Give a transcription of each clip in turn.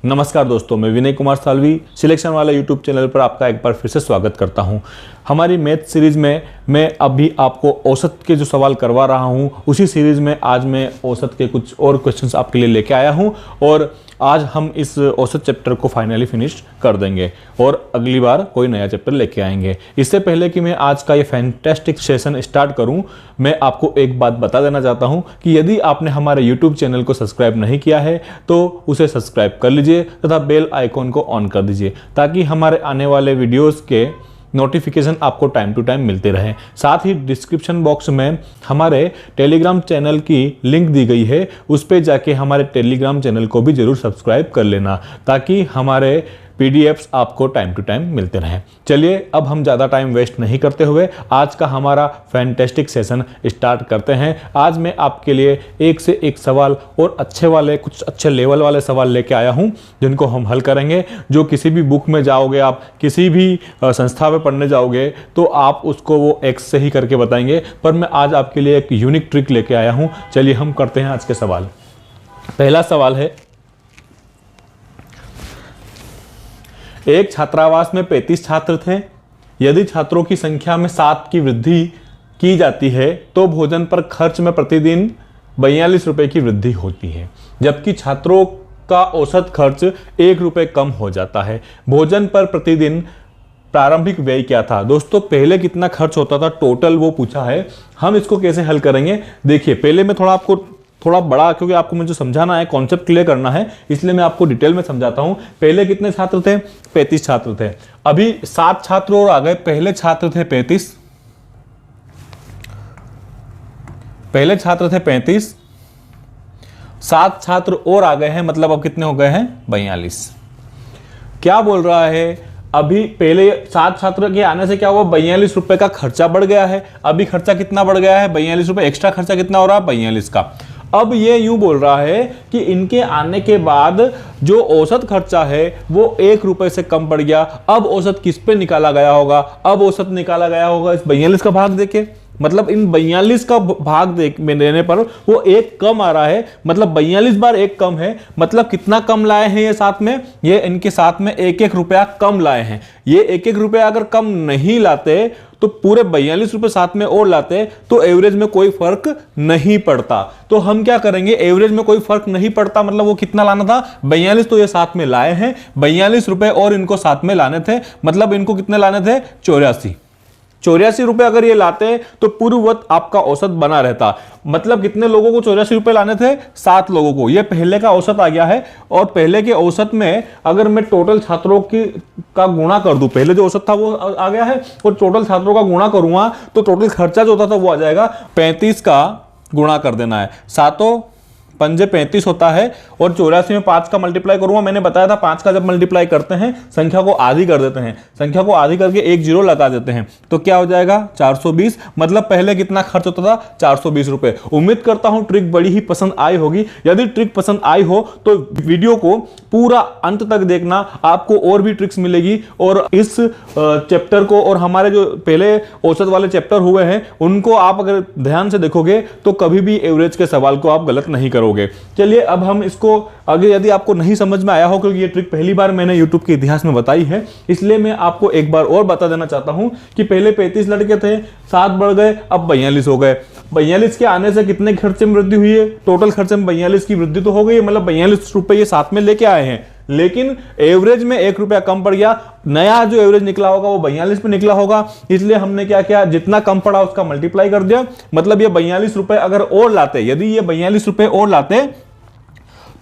नमस्कार दोस्तों, मैं विनय कुमार सालवी सिलेक्शन वाला यूट्यूब चैनल पर आपका एक बार फिर से स्वागत करता हूं। हमारी मैथ सीरीज़ में मैं अभी आपको औसत के जो सवाल करवा रहा हूं, उसी सीरीज़ में आज मैं औसत के कुछ और क्वेश्चंस आपके लिए लेके आया हूं और आज हम इस औसत चैप्टर को फाइनली फिनिश कर देंगे और अगली बार कोई नया चैप्टर लेके आएंगे। इससे पहले कि मैं आज का ये फैंटास्टिक सेशन स्टार्ट करूं, मैं आपको एक बात बता देना चाहता हूं कि यदि आपने हमारे यूट्यूब चैनल को सब्सक्राइब नहीं किया है तो उसे सब्सक्राइब कर लीजिए तथा बेल आइकॉन को ऑन कर दीजिए ताकि हमारे आने वाले वीडियोज़ के नोटिफिकेशन आपको टाइम टू टाइम मिलते रहे। साथ ही डिस्क्रिप्शन बॉक्स में हमारे टेलीग्राम चैनल की लिंक दी गई है, उस पर जाके हमारे टेलीग्राम चैनल को भी जरूर सब्सक्राइब कर लेना ताकि हमारे पीडीएफ्स आपको टाइम टू टाइम मिलते रहें। चलिए अब हम ज़्यादा टाइम वेस्ट नहीं करते हुए आज का हमारा फैंटास्टिक सेशन स्टार्ट करते हैं। आज मैं आपके लिए एक से एक सवाल और कुछ अच्छे लेवल वाले सवाल लेके आया हूं जिनको हम हल करेंगे। जो किसी भी बुक में जाओगे, आप किसी भी संस्था में पढ़ने जाओगे तो आप उसको वो एक्स से ही करके बताएंगे, पर मैं आज आपके लिए एक यूनिक ट्रिक लेके आया हूँ। चलिए हम करते हैं आज के सवाल। पहला सवाल है, एक छात्रावास में 35 छात्र थे। यदि छात्रों की संख्या में 7 की वृद्धि की जाती है तो भोजन पर खर्च में प्रतिदिन 42 रुपए की वृद्धि होती है, जबकि छात्रों का औसत खर्च 1 रुपए कम हो जाता है। भोजन पर प्रतिदिन प्रारंभिक व्यय क्या था? दोस्तों पहले कितना खर्च होता था टोटल वो पूछा है। हम इसको कैसे हल करेंगे, देखिए पहले मैं थोड़ा बड़ा, क्योंकि आपको मुझे समझाना है, कॉन्सेप्ट क्लियर करना है, इसलिए मैं आपको डिटेल में समझाता हूं। पहले कितने छात्र थे? 35 छात्र थे। अभी 7 छात्र और आ गए। पहले छात्र थे 35, पहले छात्र थे 35, 7 छात्र और आ गए हैं, मतलब अब कितने हो गए हैं? 42। क्या बोल रहा है? अभी पहले 7 छात्र के आने से क्या हुआ? 42 रुपए का खर्चा बढ़ गया है। अभी खर्चा कितना बढ़ गया है? 42 रुपए। एक्स्ट्रा खर्चा कितना हो रहा है? 42 का। अब ये यूं बोल रहा है कि इनके आने के बाद जो औसत खर्चा है वो 1 रुपए से कम पड़ गया। अब औसत किस पे निकाला गया होगा? अब औसत निकाला गया होगा इस 42 का भाग देके, मतलब इन 42 का भाग देने पर वो 1 कम आ रहा है, मतलब 42 बार 1 कम है। मतलब कितना कम लाए हैं ये साथ में? ये इनके साथ में 1-1 रुपया कम लाए हैं। ये 1-1 रुपया अगर कम नहीं लाते तो पूरे 42 रुपए साथ में और लाते तो एवरेज में कोई फर्क नहीं पड़ता। तो हम क्या करेंगे? एवरेज में कोई फर्क नहीं पड़ता, मतलब वो कितना लाना था? 42 तो ये साथ में लाए हैं, 42 रुपए और इनको साथ में लाने थे, मतलब इनको कितने लाने थे? 84 रुपए अगर ये लाते तो पूर्ववत आपका औसत बना रहता। मतलब कितने लोगों को 84 रुपए लाने थे? 7 लोगों को। ये पहले का औसत आ गया है और पहले के औसत में अगर मैं टोटल छात्रों का गुणा कर दूं, पहले जो औसत था वो आ गया है और टोटल छात्रों का गुणा करूंगा तो टोटल खर्चा जो होता था वो आ जाएगा। 35 का गुणा कर देना है, 7 पंजे 35 होता है और 84 में 5 का मल्टीप्लाई करूंगा। मैंने बताया था 5 का जब मल्टीप्लाई करते हैं संख्या को आधी कर देते हैं, संख्या को आधी करके 1 जीरो लगा देते हैं तो क्या हो जाएगा? 420। मतलब पहले कितना खर्च होता था? 420 रुपए। उम्मीद करता हूं ट्रिक बड़ी ही पसंद आई होगी। यदि ट्रिक पसंद आई हो तो वीडियो को पूरा अंत तक देखना, आपको और भी ट्रिक्स मिलेगी और इस चैप्टर को और हमारे जो पहले औसत वाले चैप्टर हुए हैं उनको आप अगर ध्यान से देखोगे तो कभी भी एवरेज के सवाल को आप गलत नहीं करोगे। चलिए अब हम इसको आगे, यदि आपको नहीं समझ में आया हो, क्योंकि ये ट्रिक पहली बार मैंने YouTube के इतिहास में बताई है, इसलिए मैं आपको एक बार और बता देना चाहता हूं कि पहले 35 लड़के थे, 7 बढ़ गए, अब 42 हो गए। 42 के आने से कितने खर्चे में वृद्धि हुई है? टोटल खर्चे में 42 की वृद्धि तो हो गई है, मतलब 42 रुपए ये साथ में लेके आए हैं, लेकिन एवरेज में 1 रुपया कम पड़ गया। नया जो एवरेज निकला होगा वो 42 पे निकला होगा, इसलिए हमने क्या किया? जितना कम पड़ा उसका मल्टीप्लाई कर दिया। मतलब ये 42 रुपए अगर और लाते, यदि ये 42 रुपए और लाते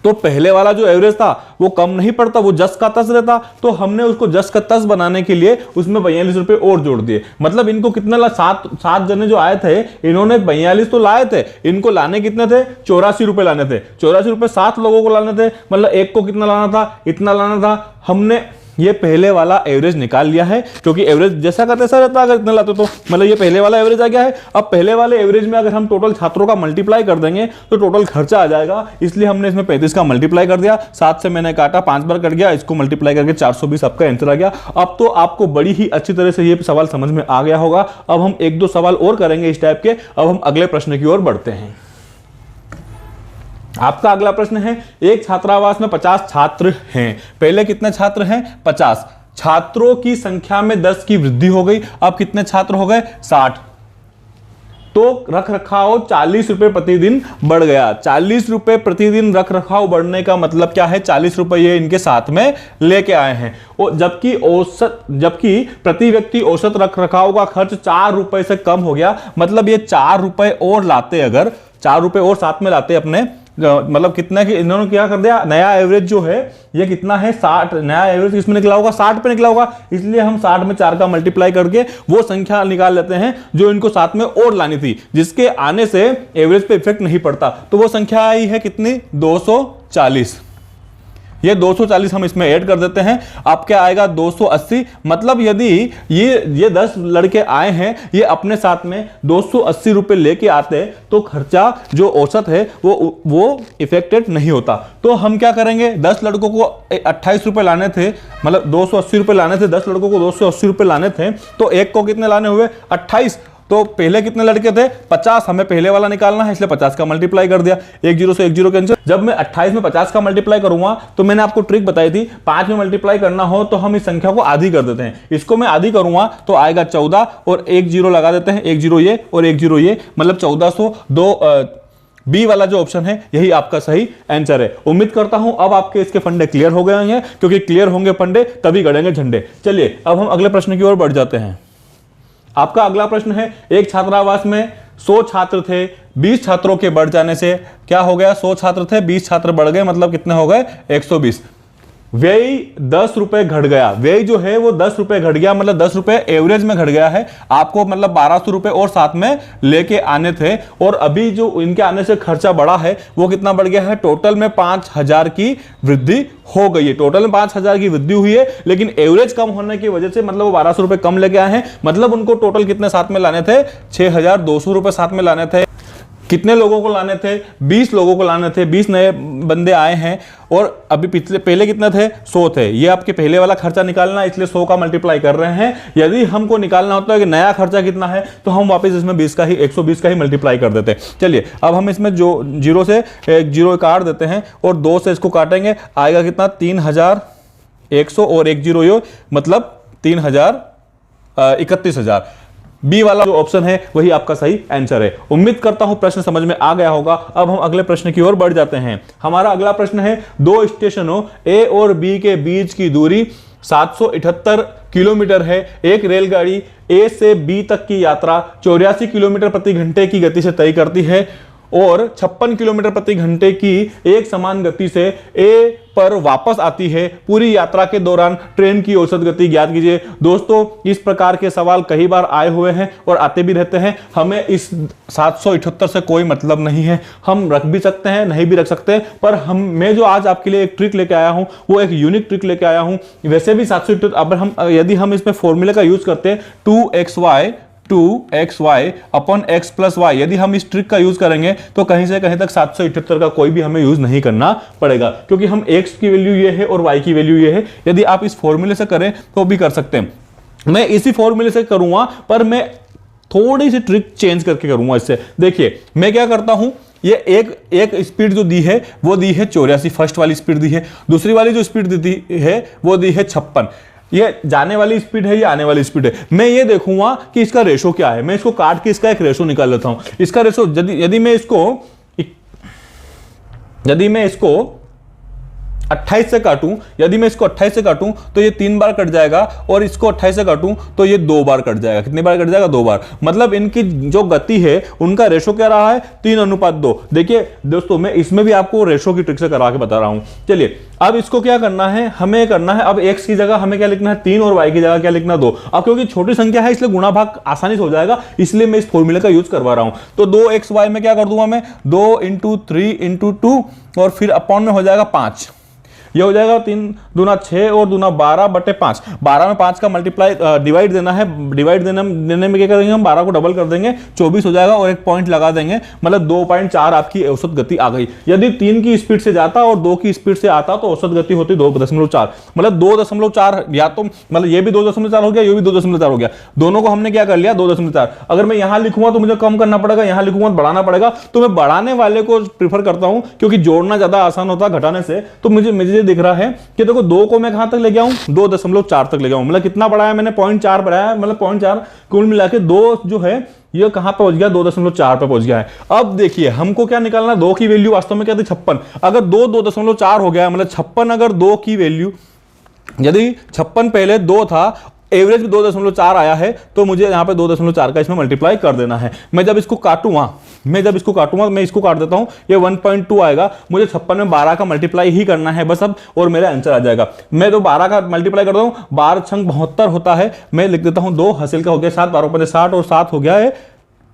तो पहले वाला जो एवरेज था वो कम नहीं पड़ता, वो जस का तस रहता। तो हमने उसको जस का तस बनाने के लिए उसमें 42 रुपए और जोड़ दिए। मतलब इनको कितना ला? 7 जने जो आए थे इन्होंने 42 तो लाए थे, इनको लाने कितने थे? 84 रुपए लाने थे। 84 रुपए 7 लोगों को लाने थे, मतलब एक को कितना लाना था? इतना लाना था। हमने ये पहले वाला एवरेज निकाल लिया है, क्योंकि एवरेज जैसा का तैसा रहता अगर इतना लाते तो, मतलब ये पहले वाला एवरेज आ गया है। अब पहले वाले एवरेज में अगर हम टोटल छात्रों का मल्टीप्लाई कर देंगे तो टोटल खर्चा आ जाएगा, इसलिए हमने इसमें 35 का मल्टीप्लाई कर दिया। 7 से मैंने काटा, 5 बार कट गया, इसको मल्टीप्लाई करके 420 आपका आंसर आ गया। अब तो आपको बड़ी ही अच्छी तरह से ये सवाल समझ में आ गया होगा। अब हम 1-2 सवाल और करेंगे इस टाइप के। अब हम अगले प्रश्न की ओर बढ़ते हैं। आपका अगला प्रश्न है, एक छात्रावास में 50 छात्र हैं। पहले कितने छात्र हैं? 50। छात्रों की संख्या में 10 की वृद्धि हो गई, अब कितने छात्र हो गए? 60। तो रख रखाव 40 रुपए प्रतिदिन बढ़ गया। 40 रुपए प्रतिदिन रख रखाव बढ़ने का मतलब क्या है? 40 रुपए ये इनके साथ में लेके आए हैं। और जबकि प्रति व्यक्ति औसत रख रखाव का खर्च 4 रुपए से कम हो गया। मतलब ये 4 रुपए और लाते, अगर 4 रुपए और साथ में लाते अपने, मतलब कितना कि इन्होंने क्या कर दिया, नया एवरेज जो है ये कितना है? 60। नया एवरेज किसमें निकला होगा? 60 पे निकला होगा। इसलिए हम 60 में 4 का मल्टीप्लाई करके वो संख्या निकाल लेते हैं जो इनको साथ में और लानी थी, जिसके आने से एवरेज पे इफेक्ट नहीं पड़ता। तो वो संख्या आई है कितनी? 240। ये 240 हम इसमें ऐड कर देते हैं। अब क्या आएगा? 280। मतलब यदि ये 10 लड़के आए हैं, ये अपने साथ में 280 रुपए लेके आते तो खर्चा जो औसत है वो इफेक्टेड नहीं होता। तो हम क्या करेंगे? 10 लड़कों को 28 रुपए लाने थे, मतलब 280 रुपए लाने थे। 10 लड़कों को 280 रुपए लाने थे, तो एक को कितने लाने हुए? 28। तो पहले कितने लड़के थे? 50। हमें पहले वाला निकालना है, इसलिए 50 का मल्टीप्लाई कर दिया। एक जीरो से एक जीरो कैंसिल। जब मैं 28 में 50 का मल्टीप्लाई करूंगा तो मैंने आपको ट्रिक बताई थी, 5 में मल्टीप्लाई करना हो तो हम इस संख्या को आधी कर देते हैं। इसको मैं आधी करूंगा तो आएगा 14 और एक जीरो लगा देते हैं, एक जीरो ये और एक जीरो ये, मतलब 1402। बी वाला जो ऑप्शन है यही आपका सही आंसर है। उम्मीद करता हूं अब आपके इसके फंडे क्लियर हो गए होंगे, क्योंकि क्लियर होंगे फंडे तभी गड़ेंगे झंडे। चलिए अब हम अगले प्रश्न की ओर बढ़ जाते हैं। आपका अगला प्रश्न है, एक छात्रावास में 100 छात्र थे, 20 छात्रों के बढ़ जाने से क्या हो गया? 100 छात्र थे, 20 छात्र बढ़ गए, मतलब कितने हो गए? 120। व्यय 10 रुपए घट गया। व्यय जो है वो 10 रुपए घट गया, मतलब 10 रुपए एवरेज में घट गया है। आपको मतलब 1200 रुपए और साथ में लेके आने थे, और अभी जो इनके आने से खर्चा बढ़ा है वो कितना बढ़ गया है? टोटल में 5000 की वृद्धि हो गई है। टोटल में 5000 की वृद्धि हुई है, लेकिन एवरेज कम होने की वजह से मतलब वो 1200 रुपए कम लेके आए हैं। मतलब उनको टोटल कितने साथ में लाने थे? 6200 रुपए साथ में लाने थे। कितने लोगों को लाने थे? 20 लोगों को लाने थे। 20 नए बंदे आए हैं, और अभी पहले कितने थे? 100 थे। ये आपके पहले वाला खर्चा निकालना है, इसलिए 100 का मल्टीप्लाई कर रहे हैं। यदि हमको निकालना होता है कि नया खर्चा कितना है, तो हम वापस इसमें 120 का ही मल्टीप्लाई कर देते हैं। चलिए अब हम इसमें जो जीरो से एक जीरो काट देते हैं और 2 से इसको काटेंगे, आएगा कितना? 3100 और एक जीरो यो, मतलब 31,000। बी वाला जो ऑप्शन है वही आपका सही आंसर है। उम्मीद करता हूं प्रश्न समझ में आ गया होगा। अब हम अगले प्रश्न की ओर बढ़ जाते हैं। हमारा अगला प्रश्न है, 2 स्टेशनों ए और बी के बीच की दूरी 778 किलोमीटर है। एक रेलगाड़ी ए से बी तक की यात्रा 84 किलोमीटर प्रति घंटे की गति से तय करती है और 56 किलोमीटर प्रति घंटे की एक समान गति से ए पर वापस आती है। पूरी यात्रा के दौरान ट्रेन की औसत गति ज्ञात कीजिए। दोस्तों, इस प्रकार के सवाल कई बार आए हुए हैं और आते भी रहते हैं। हमें इस 778 से कोई मतलब नहीं है। हम रख भी सकते हैं, नहीं भी रख सकते, पर मैं जो आज आपके लिए एक ट्रिक लेके आया हूं वो एक यूनिक ट्रिक लेके आया हूं। वैसे भी 778 यदि हम इसमें फॉर्मूले का यूज करते हैं 2xy upon x plus Y, यदि हम इस ट्रिक का यूज करेंगे तो कहीं से कहीं तक 778 का कोई भी हमें यूज नहीं करना पड़ेगा, क्योंकि हम x की वैल्यू ये है और y की वैल्यू ये है। यदि आप इस फॉर्मूले से करें तो भी कर सकते हैं। मैं इसी फॉर्मूले से करूंगा, पर मैं थोड़ी सी ट्रिक चेंज करके करूंगा। इससे देखिए मैं क्या करता हूं, ये एक स्पीड जो दी है वो दी है 84, फर्स्ट वाली स्पीड दी है। दूसरी वाली जो स्पीड दी है वो दी है 56। ये जाने वाली स्पीड है, ये आने वाली स्पीड है। मैं ये देखूंगा कि इसका रेशो क्या है। मैं इसको काट के इसका एक रेशो निकाल लेता हूं। इसका रेशो यदि मैं इसको 28 से काटूं, यदि मैं इसको 28 से काटूं तो ये 3 बार कट जाएगा, और इसको 28 से काटूं तो ये 2 बार कट जाएगा। कितनी बार कट जाएगा? 2 बार। मतलब इनकी जो गति है उनका रेशो क्या रहा है? 3:2। देखिए दोस्तों, मैं इसमें भी आपको रेशो की ट्रिक से करा के बता रहा हूं। चलिए अब इसको क्या करना है, हमें करना है अब x की जगह हमें क्या लिखना है? 3, और y की जगह क्या लिखना? 2। अब क्योंकि छोटी संख्या है इसलिए गुणा भाग आसानी से हो जाएगा, इसलिए मैं इस फॉर्मूले का यूज करवा रहा हूं। तो 2xy में क्या कर दूंगा मैं? 2 × 3 × 2 और फिर अपॉन में हो जाएगा 5। ये हो जाएगा 3 दूना 6 और दूना 12/5। 12 में 5 का मल्टीप्लाई डिवाइड देना है, डिवाइड देने में क्या करेंगे हम, 12 को डबल कर देंगे, 24 हो जाएगा और एक पॉइंट लगा देंगे, मतलब 2.4 आपकी औसत गति आ गई। यदि 3 की स्पीड से जाता और 2 की स्पीड से आता तो औसत गति होती 2.4, मतलब 2.4, या तो मतलब ये भी 2.4 हो गया, ये भी 2.4 हो गया, दोनों को हमने क्या कर लिया 2.4। अगर मैं यहां लिखूंगा तो मुझे कम करना पड़ेगा, यहां लिखूंगा तो बढ़ाना पड़ेगा, तो मैं बढ़ाने वाले को प्रीफर करता हूं क्योंकि जोड़ना ज्यादा आसान होता है घटाने से। तो मुझे दिख रहा है कि देखो 2 को मैं कहां तक ले गया हूं, 2.4 तक ले गया हूं, मतलब कितना बढ़ाया मैंने, 0.4 बढ़ाया, मतलब 0.4 कुल मिला के 2 जो है ये कहां पे पहुंच गया, 2.4 पे पहुंच गया है। अब देखिए हमको क्या निकालना, 2 की वैल्यू वास्तव में क्या थी 56। अगर 2.4 हो गया मतलब 56, अगर 2 की वैल्यू, यदि 56 पहले 2 था, एवरेज 2.4 आया है, तो मुझे यहां पे 2.4 का इसमें मल्टीप्लाई कर देना है। मैं जब इसको काटूंगा मैं इसको काट देता हूं, ये 1.2 आएगा, मुझे 56 में 12 का मल्टीप्लाई ही करना है बस अब, और मेरा आंसर आ जाएगा। मैं तो 12 का मल्टीप्लाई करता हूं, 12 छंग 72 होता है, मैं लिख देता हूं 2, हासिल का हो गया 7, 12 5 60 और 7 हो गया है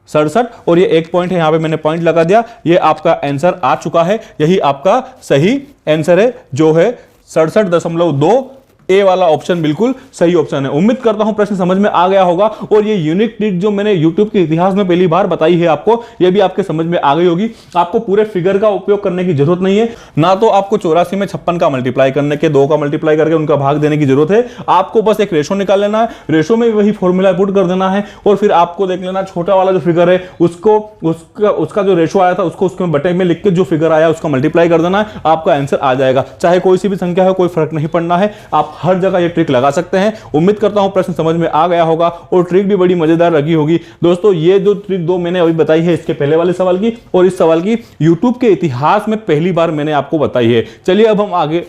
67, और ये एक पॉइंट है, यहां पे मैंने पॉइंट लगा दिया, ये आपका आंसर आ चुका है। यही आपका सही आंसर है जो है 67.2। ए वाला ऑप्शन बिल्कुल सही ऑप्शन है। उम्मीद करता हूं प्रश्न समझ में आ गया होगा, और ये यूनिक ट्रिक जो मैंने YouTube के इतिहास में पहली बार बताई है आपको, ये भी आपके समझ में आ गई होगी। आपको पूरे फिगर का उपयोग करने की जरूरत नहीं है, ना तो आपको 84 में 56 का मल्टीप्लाई करने के 2 का मल्टीप्लाई करके उनका भाग देने की जरूरत है। आपको बस एक रेशो निकाल लेना है, रेशो में वही फॉर्मूला पुट कर देना है, और फिर आपको देख लेना छोटा वाला जो फिगर है उसका जो रेशो आया था उसको उसमें बटे में लिख के जो फिगर आया उसका मल्टीप्लाई कर देना है, आपका आंसर आ जाएगा। चाहे कोई सी भी संख्या हो, कोई फर्क नहीं पड़ना है, आप हर जगह ये ट्रिक लगा सकते हैं। उम्मीद करता हूं प्रश्न समझ में आ गया होगा, और ट्रिक भी बड़ी मजेदार लगी होगी। दोस्तों ये जो ट्रिक 2 मैंने अभी बताई है, इसके पहले वाले सवाल की और इस सवाल की, YouTube के इतिहास में पहली बार मैंने आपको बताई है। चलिए अब हम आगे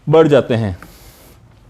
बढ़ जाते हैं।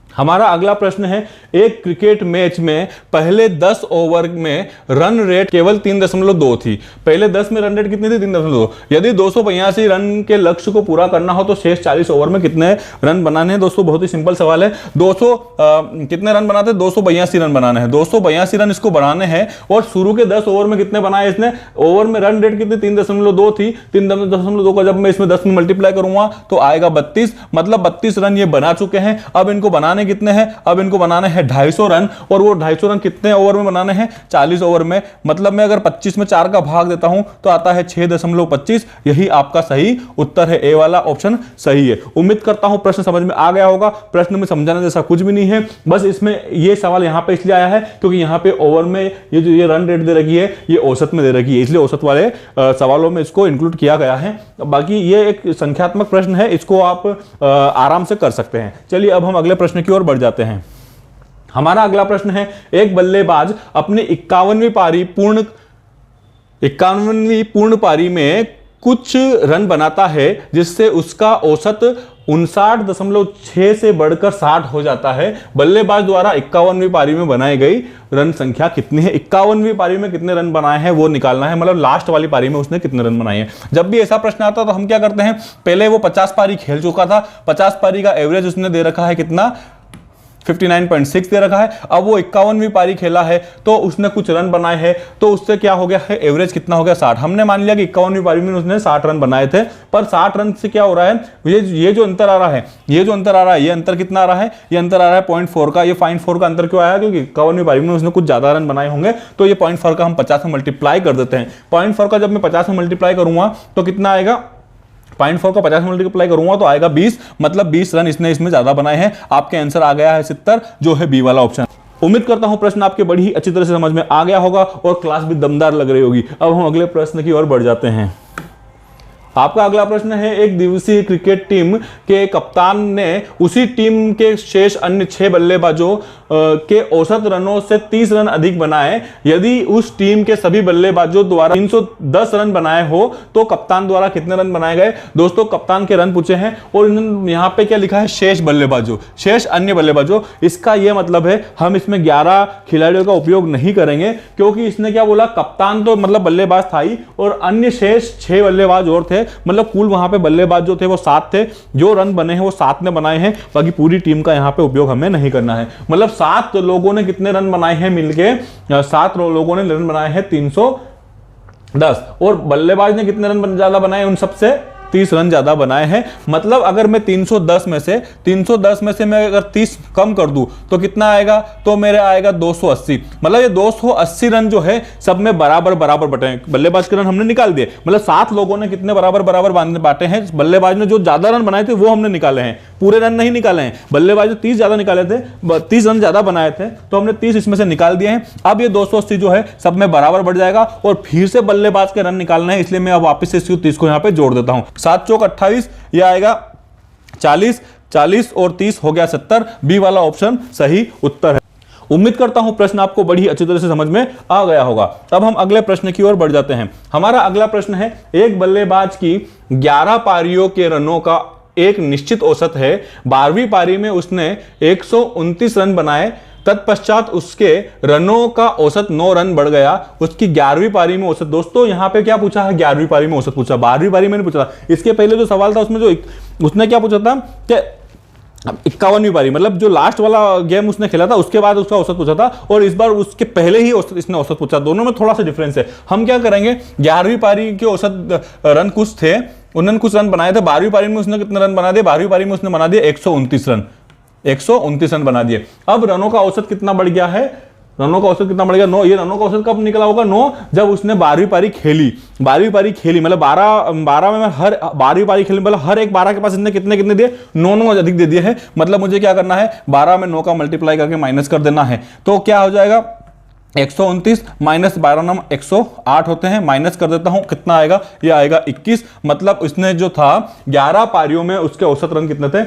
हमारा अगला प्रश्न है, एक क्रिकेट मैच में पहले 10 ओवर में रन रेट केवल 3.2 थी। पहले 10 में रन रेट कितनी थी, 3.2। यदि 282 रन के लक्ष्य को पूरा करना हो तो शेष 40 ओवर में कितने रन बनाने हैं। दोस्तों बहुत ही सिंपल सवाल है। कितने रन बनाते हैं, 282 रन बनाने हैं, 282 रन इसको बनाने हैं, और शुरू के 10 ओवर में कितने बनाए इसने, ओवर में रन रेट कितनी 3.2 थी, 3.2 का जब मैं इसमें 10 में मल्टीप्लाई करूंगा तो आएगा 32, मतलब 32 रन ये बना चुके हैं। अब इनको बनाने कितने हैं, अब इनको बनाने हैं 250 रन, और वो 250 रन कितने ओवर में बनाने हैं, 40 ओवर में। मतलब मैं अगर 25 में 4 का भाग देता हूं तो आता है 6.25। यही आपका सही उत्तर है, ए वाला ऑप्शन सही है। उम्मीद करता हूं प्रश्न समझ में आ गया होगा। प्रश्न में समझाने जैसा कुछ भी नहीं है, बस इसमें ये सवाल यहां पे इसलिए आया है क्योंकि यहां पे ओवर में ये जो ये रन रेट दे रखी है ये औसत में दे रखी है, इसलिए औसत वाले सवालों में इसको इंक्लूड किया गया है। बाकी ये एक संख्यात्मक प्रश्न है, इसको आप आराम से कर सकते हैं। चलिए अब हम अगले प्रश्न की ओर बढ़ जाते हैं। हमारा अगला प्रश्न है, एक बल्लेबाज अपनी 51वीं पूर्ण पारी में कुछ रन बनाता है जिससे उसका औसत 59.6 से बढ़कर 60 हो जाता है। बल्लेबाज द्वारा 51वीं पारी में बनाई गई रन संख्या कितनी है। 51वीं पारी में कितने रन बनाए हैं वो निकालना है, मतलब लास्ट वाली पारी में उसने कितने रन बनाए हैं। जब भी ऐसा प्रश्न आता है तो हम क्या करते हैं, पहले वो 50 पारी खेल चुका था, 50 पारी का एवरेज उसने दे रखा है कितना, 59.6 दे रखा है। अब वो 51वीं पारी खेला है तो उसने कुछ रन बनाए हैं, तो उससे क्या हो गया है, एवरेज कितना हो गया 60। हमने मान लिया कि 51वीं पारी में उसने 60 रन बनाए थे, पर 60 रन से क्या हो रहा है, ये जो अंतर आ रहा है, ये अंतर कितना आ रहा है, ये अंतर आ रहा है 0.4 का। ये 0.4 का अंतर क्यों आया, क्योंकि 51वीं पारी में उसने कुछ ज्यादा रन बनाए होंगे, तो ये 0.4 का हम 50 में मल्टीप्लाई कर देते हैं। 0.4 का जब मैं 50 में मल्टीप्लाई करूंगा तो कितना आएगा, 0.4 का 50 मल्टीप्लाई करूंगा तो आएगा 20, मतलब 20 रन इसने इसमें ज्यादा बनाए हैं। आपके आंसर आ गया है 70, जो है बी वाला ऑप्शन। उम्मीद करता हूं प्रश्न आपके बड़ी ही अच्छी तरह से समझ में आ गया होगा और क्लास भी दमदार लग रही होगी। अब हम अगले प्रश्न की ओर बढ़ जाते हैं। आपका अगला प्रश्न है, एक दिवसीय क्रिकेट टीम के कप्तान ने उसी टीम के शेष अन्य 6 बल्लेबाजों के औसत रनों से 30 रन अधिक बनाए। यदि उस टीम के सभी बल्लेबाजों द्वारा 310 रन बनाए हो तो कप्तान द्वारा कितने रन बनाए गए। दोस्तों कप्तान के रन पूछे हैं और यहाँ पे क्या लिखा है, शेष बल्लेबाजों, शेष अन्य बल्लेबाजों। इसका यह मतलब है हम इसमें 11 खिलाड़ियों का उपयोग नहीं करेंगे, क्योंकि इसने क्या बोला, कप्तान तो मतलब बल्लेबाज था ही और अन्य शेष 6 बल्लेबाज और थे, मतलब कुल वहां पे बल्लेबाज जो थे वो 7 थे। जो रन बने हैं वो 7 ने बनाए हैं, बाकी पूरी टीम का यहाँ पे उपयोग हमें नहीं करना है। मतलब 7 लोगों ने कितने रन बनाए हैं मिलके, 7 लोगों ने रन बनाए हैं 310, और बल्लेबाज ने कितने रन ज्यादा बनाए उन सबसे, 30 रन ज्यादा बनाए हैं। मतलब अगर मैं 310 में से मैं अगर 30 कम कर दूं तो कितना आएगा, तो मेरे आएगा 280। मतलब ये 280 रन जो है सब में बराबर बराबर बटे हैं। बल्लेबाज के रन हमने निकाल दिए, मतलब 7 लोगों ने कितने बराबर बराबर बांटे हैं। बल्लेबाज ने जो ज्यादा रन बनाए थे वो हमने निकाले हैं, पूरे रन नहीं निकाले हैं। बल्लेबाज ने 30 ज्यादा निकाले थे, 30 रन ज्यादा बनाए थे, तो हमने 30 इसमें से निकाल दिए हैं। अब ये 280 जो है सब में बराबर बढ़ जाएगा और फिर से बल्लेबाज के रन निकालना है, इसलिए मैं अब वापस से 30 को यहां पे जोड़ देता हूं। 7 चौक 28, ये आएगा 40, 40 और 30 हो गया 70। बी वाला ऑप्शन सही उत्तर है। उम्मीद करता हूं प्रश्न आपको बड़ी अच्छी तरह से समझ में आ गया होगा। अब हम अगले प्रश्न की ओर बढ़ जाते हैं। हमारा अगला प्रश्न है, एक बल्लेबाज की 11 पारियों के रनों का एक निश्चित औसत है। 12वीं पारी में उसने 129 रन बनाए, तत्पश्चात उसके रनों का औसत 9 रन बढ़ गया। उसकी 11वीं पारी में औसत, दोस्तों यहां पे क्या पूछा है, 11वीं पारी में औसत पूछा, 12वीं पारी में नहीं पूछा। इसके पहले जो सवाल था उसमें जो उसने क्या पूछा था कि 51वीं पारी, मतलब जो लास्ट वाला गेम उसने खेला था उसके बाद उसका औसत पूछा था, और इस बार उसके पहले ही इसने औसत पूछा। दोनों में थोड़ा सा डिफरेंस है। हम क्या करेंगे, 11वीं पारी के औसत रन कुछ थे, उन्होंने कुछ रन बनाए थे। 12वीं पारी में उसने कितने रन बना दिए, 12वीं पारी में उसने बना दिए 129 रन, 129 रन बना दिए। अब रनों का औसत कितना बढ़ गया है, रनों का औसत कितना बढ़ गया, 9। ये रनों का औसत कब निकला होगा, 9, जब उसने 12वीं पारी खेली। 12वीं पारी खेली मतलब 12 में हर 12वीं पारी खेली, मतलब हर एक 12 के पास इसने कितने कितने दिए, 9 अधिक दे दिए हैं। मतलब मुझे क्या करना है, 12 में 9 का मल्टीप्लाई करके माइनस कर देना है। तो क्या हो जाएगा, 129 माइनस 12 नाम 108 होते हैं। माइनस कर देता हूं, कितना आएगा, ये आएगा 21। मतलब उसने जो था 11 पारियों में उसके औसत रन कितने थे,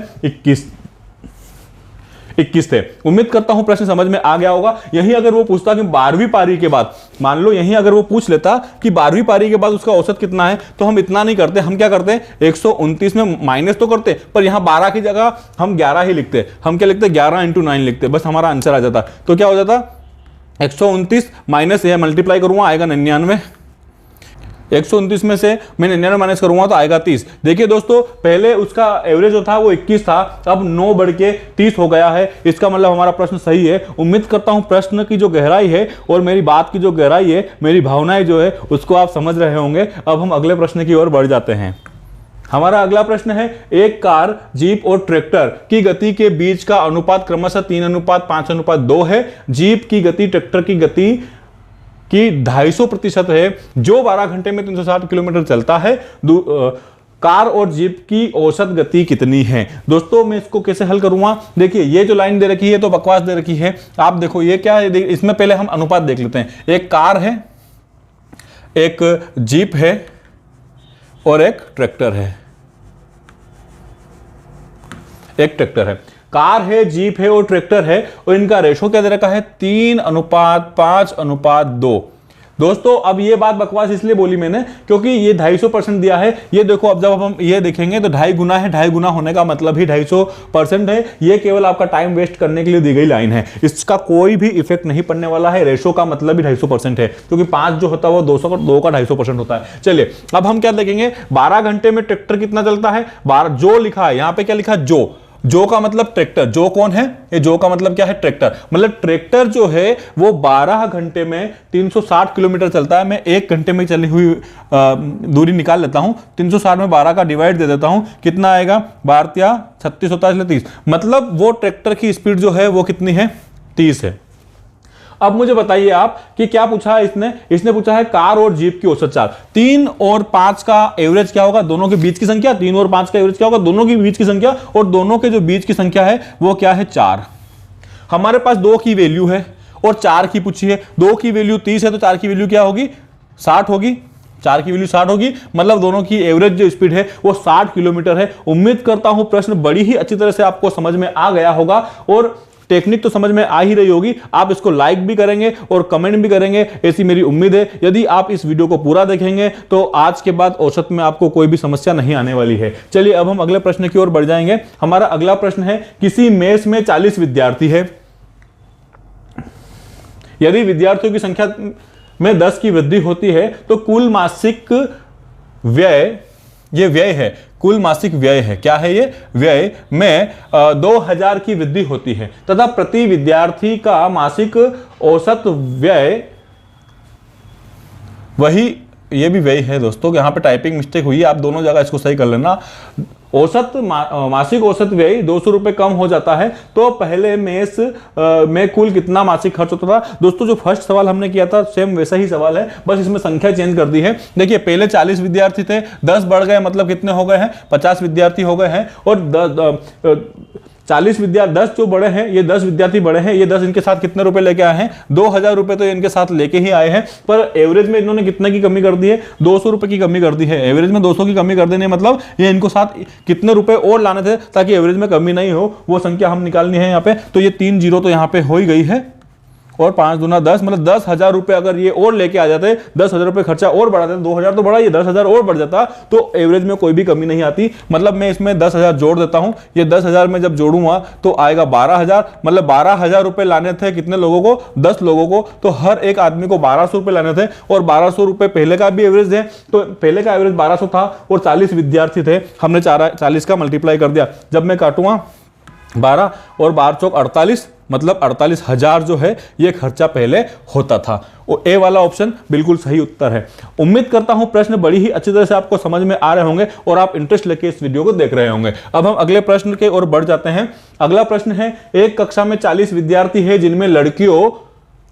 21 थे। उम्मीद करता हूं प्रश्न समझ में आ गया होगा। यही अगर वो पूछता कि 12वीं पारी के बाद, मान लो यही अगर वो पूछ लेता कि 12वीं पारी के बाद उसका औसत कितना है, तो हम इतना नहीं करते। हम क्या करते, 129 में माइनस तो करते, पर यहां 12 की जगह हम 11 ही लिखते। हम क्या लिखते, 11 × 9 लिखते, बस हमारा आंसर आ जाता। तो क्या हो जाता, 129 माइनस यह मल्टीप्लाई करूंगा आएगा 99। 129 में से मैं 99 माइनस करूंगा तो आएगा 30। देखिए दोस्तों, पहले उसका एवरेज जो था वो 21 था, अब 9 बढ़ के 30 हो गया है। इसका मतलब हमारा प्रश्न सही है। उम्मीद करता हूं प्रश्न की जो गहराई है और मेरी बात की जो गहराई है, मेरी भावनाएं जो है उसको आप समझ रहे होंगे। अब हम अगले प्रश्न की ओर बढ़ जाते हैं। हमारा अगला प्रश्न है, एक कार, जीप और ट्रैक्टर की गति के बीच का अनुपात क्रमशः 3:5:2 है। जीप की गति ट्रैक्टर की गति की 250% है, जो 12 घंटे में 360 किलोमीटर चलता है। कार और जीप की औसत गति कितनी है। दोस्तों मैं इसको कैसे हल करूंगा, देखिए ये जो लाइन दे रखी है तो बकवास दे रखी है। आप देखो ये क्या है, इसमें पहले हम अनुपात देख लेते हैं। एक कार है, एक जीप है और एक ट्रैक्टर है। एक ट्रैक्टर है, कार है, जीप है और ट्रैक्टर है, और इनका रेशो क्या दे रखा है, 3:5:2। दोस्तों अब ये बात बकवास इसलिए बोली मैंने क्योंकि ये 250% दिया है। ये देखो, अब जब हम ये देखेंगे तो 2.5 गुना है, 2.5 गुना होने का मतलब ही 250% है। ये केवल आपका टाइम वेस्ट करने के लिए दी गई लाइन है, इसका कोई भी इफेक्ट नहीं पड़ने वाला है। रेशो का मतलब ही 250% है, क्योंकि 5 जो होता है वो 200 2 का 250% होता है। चलिए अब हम क्या देखेंगे, 12 घंटे में ट्रैक्टर कितना चलता है, 12 जो लिखा है यहाँ पे, क्या लिखा, जो का मतलब ट्रैक्टर। जो कौन है, ये जो का मतलब क्या है, ट्रैक्टर। मतलब ट्रैक्टर जो है वो 12 घंटे में 360 किलोमीटर चलता है। मैं 1 घंटे में चली हुई दूरी निकाल लेता हूं, 360 में 12 का डिवाइड दे देता हूं, कितना आएगा, 12 36 होता है, 30। मतलब वो ट्रैक्टर की स्पीड जो है वो कितनी है, 30 है। अब मुझे बताइए आप कि क्या पूछा है इसने पूछा है कार और जीप की औसत चाल। 3 और 5 का एवरेज क्या होगा, दोनों के बीच की संख्या। 3 और 5 का एवरेज क्या होगा, दोनों के बीच की संख्या, और दोनों के जो बीच की संख्या है वो क्या है, 4। हमारे पास 2 की वैल्यू है और 4 की पूछी है। 2 की वैल्यू 30 है तो 4 की वैल्यू क्या होगी, 60 होगी। 4 की वैल्यू 60 होगी, मतलब दोनों की एवरेज जो स्पीड है वो 60 किलोमीटर है। उम्मीद करता हूं प्रश्न बड़ी ही अच्छी तरह से आपको समझ में आ गया होगा और टेक्निक तो समझ में आ ही रही होगी। आप इसको लाइक भी करेंगे और कमेंट भी करेंगे, ऐसी मेरी उम्मीद है। यदि आप इस वीडियो को पूरा देखेंगे तो आज के बाद औसत में आपको कोई भी समस्या नहीं आने वाली है। चलिए अब हम अगले प्रश्न की ओर बढ़ जाएंगे। हमारा अगला प्रश्न है, किसी मेस में 40 विद्यार्थी है। यदि विद्यार्थियों की संख्या में 10 की वृद्धि होती है तो कुल मासिक व्यय, ये व्यय है, कुल मासिक व्यय है, क्या है ये, व्यय में 2000 की वृद्धि होती है तथा प्रति विद्यार्थी का मासिक औसत व्यय वही ये भी वही है दोस्तों, यहाँ पे टाइपिंग मिस्टेक हुई है, आप दोनों जगह इसको सही कर लेना। औसत मासिक औसत व्यय 200 रुपये कम हो जाता है तो पहले मेस में कुल कितना मासिक खर्च होता था। दोस्तों जो फर्स्ट सवाल हमने किया था सेम वैसा ही सवाल है, बस इसमें संख्या चेंज कर दी है। देखिए पहले 40 विद्यार्थी थे, 10 बढ़ गए, मतलब कितने हो गए हैं, 50 विद्यार्थी हो गए हैं। और 40 विद्यार्थी 10 जो बड़े हैं, ये 10 विद्यार्थी बड़े हैं, ये 10 इनके साथ कितने रुपए लेके आए हैं, 2000 रुपए तो इनके साथ लेके ही आए हैं। पर एवरेज में इन्होंने कितने की कमी कर दी है, 200 रुपए की कमी कर दी है। एवरेज में 200 की कमी कर देने मतलब ये इनको साथ कितने रुपए और लाने थे ताकि एवरेज में कमी नहीं हो, वो संख्या हम निकालनी है यहाँ पे। तो ये 3 जीरो तो यहाँ पे हो ही गई है, और 5 दूना 10, मतलब 10,000 रुपए अगर ये और लेके आ जाते, 10,000 रुपए खर्चा और बढ़ाते, 2,000 तो बढ़ा, ये 10,000 और बढ़ जाता, तो एवरेज में कोई भी कमी नहीं आती। मतलब मैं इसमें 10,000 जोड़ देता हूं, ये 10,000 में जब जोड़ूंगा तो आएगा 12,000, मतलब 12,000 रुपए लाने थे कितने लोगों को, 10 लोगों को, तो हर एक आदमी को 1200 रुपए लाने थे। और 1200 रुपए पहले का भी एवरेज है, तो पहले का एवरेज 1200 था और 40 विद्यार्थी थे, हमने 40 का मल्टीप्लाई कर दिया। जब मैं काटूंगा 12 और 12 चौक 48, मतलब 48,000 जो है ये खर्चा पहले होता था। वो ए वाला ऑप्शन बिल्कुल सही उत्तर है। उम्मीद करता हूं प्रश्न बड़ी ही अच्छी तरह से आपको समझ में आ रहे होंगे और आप इंटरेस्ट लेके इस वीडियो को देख रहे होंगे। अब हम अगले प्रश्न के ओर बढ़ जाते हैं। अगला प्रश्न है, एक कक्षा में 40 विद्यार्थी है जिनमें लड़कियों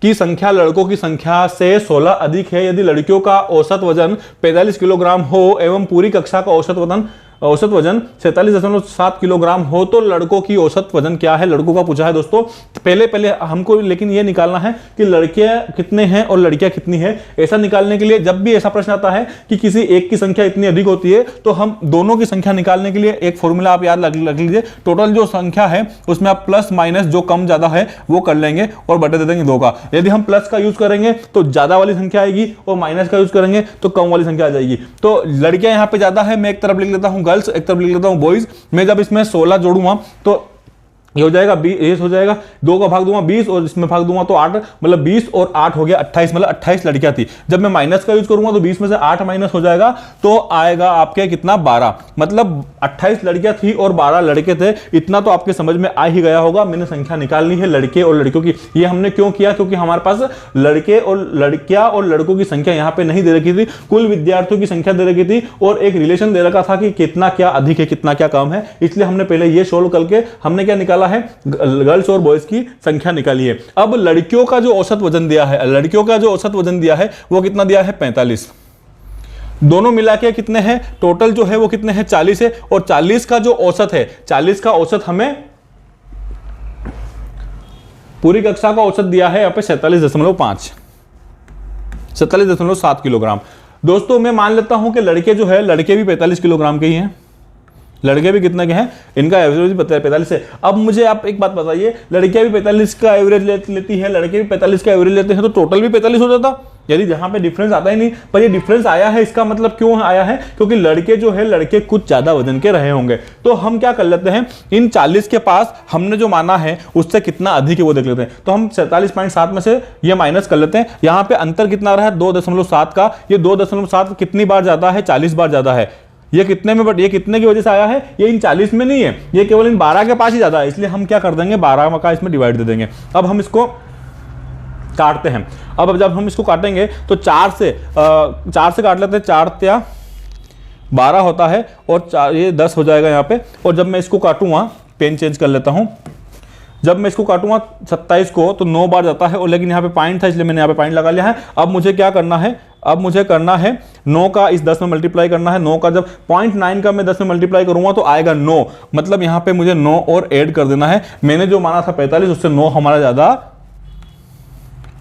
की संख्या लड़कों की संख्या से 16 अधिक है। यदि लड़कियों का औसत वजन 45 किलोग्राम हो एवं पूरी कक्षा का औसत वजन 47.7 किलोग्राम हो तो लड़कों की औसत वजन क्या है, लड़कों का पूछा है दोस्तों। पहले हमको लेकिन ये निकालना है कि लड़कियां कितने हैं और लड़कियां कितनी है। ऐसा निकालने के लिए जब भी ऐसा प्रश्न आता है कि किसी एक की संख्या इतनी अधिक होती है तो हम दोनों की संख्या निकालने के लिए एक फॉर्मूला आप याद रख लीजिए। टोटल जो संख्या है उसमें आप प्लस माइनस जो कम ज्यादा है वो कर लेंगे और बटे दे देंगे 2 का। यदि हम प्लस का यूज करेंगे तो ज्यादा वाली संख्या आएगी और माइनस का यूज करेंगे तो कम वाली संख्या आ जाएगी। तो लड़कियां यहां पे ज्यादा है, मैं एक तरफ लिख लेता हूं गर्ल्स, एक तरफ लिख लेता हूं बॉयज। मैं जब इसमें 16 जोड़ूंगा तो ये हो जाएगा 20 हो जाएगा, 2 का भाग दूंगा 20 और इसमें भाग दूंगा तो 8, मतलब 20 और 8 हो गया 28, मतलब 28 लड़कियां थी। जब मैं माइनस का यूज करूंगा तो 20 में से 8 माइनस हो जाएगा तो आएगा आपके कितना 12, मतलब 28 लड़कियां थी और 12 लड़के थे। इतना तो आपके समझ में आ ही गया होगा। मैंने संख्या निकालनी है लड़के और लड़कियों की। ये हमने क्यों किया, क्योंकि हमारे पास लड़के और लड़कियां और लड़कों की संख्या यहां पर नहीं दे रखी थी, कुल विद्यार्थियों की संख्या दे रखी थी और एक रिलेशन दे रखा था कि कितना क्या अधिक है कितना क्या कम है। इसलिए हमने पहले ये सोल्व करके हमने क्या निकाला है, गर्ल्स और बॉयज की संख्या निकाली है। अब लड़कियों का जो औसत वजन दिया है, लड़कियों का जो औसत वजन दिया है वो कितना दिया है 45। दोनों मिला के कितने हैं, टोटल जो है वो कितने हैं 40 है। और 40 का जो औसत है, 40 का औसत हमें पूरी कक्षा का औसत दिया है यहाँ पे 47.5, 47.7 किलोग्राम। दोस्तों मैं मान लेता हूं कि लड़के जो है, लड़के भी 45 किलोग्राम के ही हैं, लड़के भी कितने के हैं, इनका एवरेज 45 है। अब मुझे आप एक बात बताइए, लड़कियां भी 45 का एवरेज लेती है, लड़के भी 45 का एवरेज लेते हैं, तो टोटल भी 45 हो जाता यदि जहां पे डिफरेंस आता ही नहीं। पर ये डिफरेंस आया है, इसका मतलब क्यों आया है, क्योंकि लड़के जो है लड़के कुछ ज्यादा वजन के रहे होंगे। तो हम क्या कर लेते हैं, इन 40 के पास हमने जो माना है उससे कितना अधिक है वो देख लेते हैं। तो हम 47.7 में से ये माइनस कर लेते हैं। यहां पे अंतर कितना रहा है 2.7 का, ये 2.7 कितनी बार ज्यादा है, 40 बार ज्यादा है। ये कितने में, बट ये कितने की वजह से आया है, ये इन 40 में नहीं है, ये केवल इन 12 के पास ही ज्यादा है। इसलिए हम क्या कर देंगे 12 का इसमें डिवाइड दे देंगे। अब हम इसको काटते हैं। अब जब हम इसको काटेंगे तो 4 से काट लेते हैं, 4 त्या 12 होता है और ये 10 हो जाएगा यहाँ पे। और जब मैं इसको काटूंगा, पेन चेंज कर लेता हूं, जब मैं इसको काटूंगा 27 को तो 9 बार जाता है, और लेकिन यहाँ पे पॉइंट था इसलिए मैंने यहाँ पे पॉइंट लगा लिया है। अब मुझे क्या करना है, अब मुझे करना है 9 का इस 10 में मल्टीप्लाई करना है। 9 का जब 0.9 का मैं 10 में मल्टीप्लाई करूंगा तो आएगा 9, मतलब यहाँ पे मुझे 9 और ऐड कर देना है। मैंने जो माना था 45, उससे 9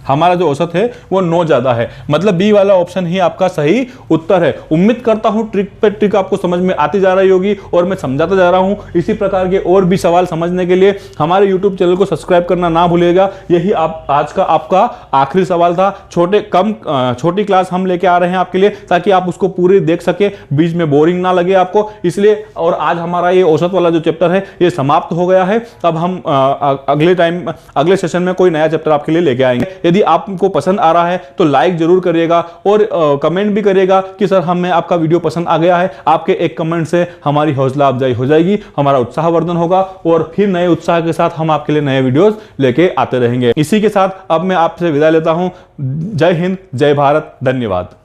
हमारा जो औसत है वो 9 ज्यादा है, मतलब बी वाला ऑप्शन ही आपका सही उत्तर है। उम्मीद करता हूं ट्रिक पे ट्रिक आपको समझ में आती जा रही होगी और मैं समझाता जा रहा हूं। इसी प्रकार के और भी सवाल समझने के लिए हमारे यूट्यूब चैनल को सब्सक्राइब करना ना भूलिएगा। यही आज का आपका आखिरी सवाल था। छोटी क्लास हम लेके आ रहे हैं आपके लिए, ताकि आप उसको पूरी देख सके, बीच में बोरिंग ना लगे आपको, इसलिए। और आज हमारा ये औसत वाला जो चैप्टर है ये समाप्त हो गया है। अब हम अगले सेशन में कोई नया चैप्टर आपके लिए लेके आएंगे। यदि आपको पसंद आ रहा है तो लाइक जरूर करिएगा और कमेंट भी करिएगा कि सर हमें आपका वीडियो पसंद आ गया है। आपके एक कमेंट से हमारी हौसला अफजाई हो जाएगी, हमारा उत्साहवर्धन होगा और फिर नए उत्साह के साथ हम आपके लिए नए वीडियोस लेके आते रहेंगे। इसी के साथ अब मैं आपसे विदा लेता हूं। जय हिंद, जय भारत, धन्यवाद।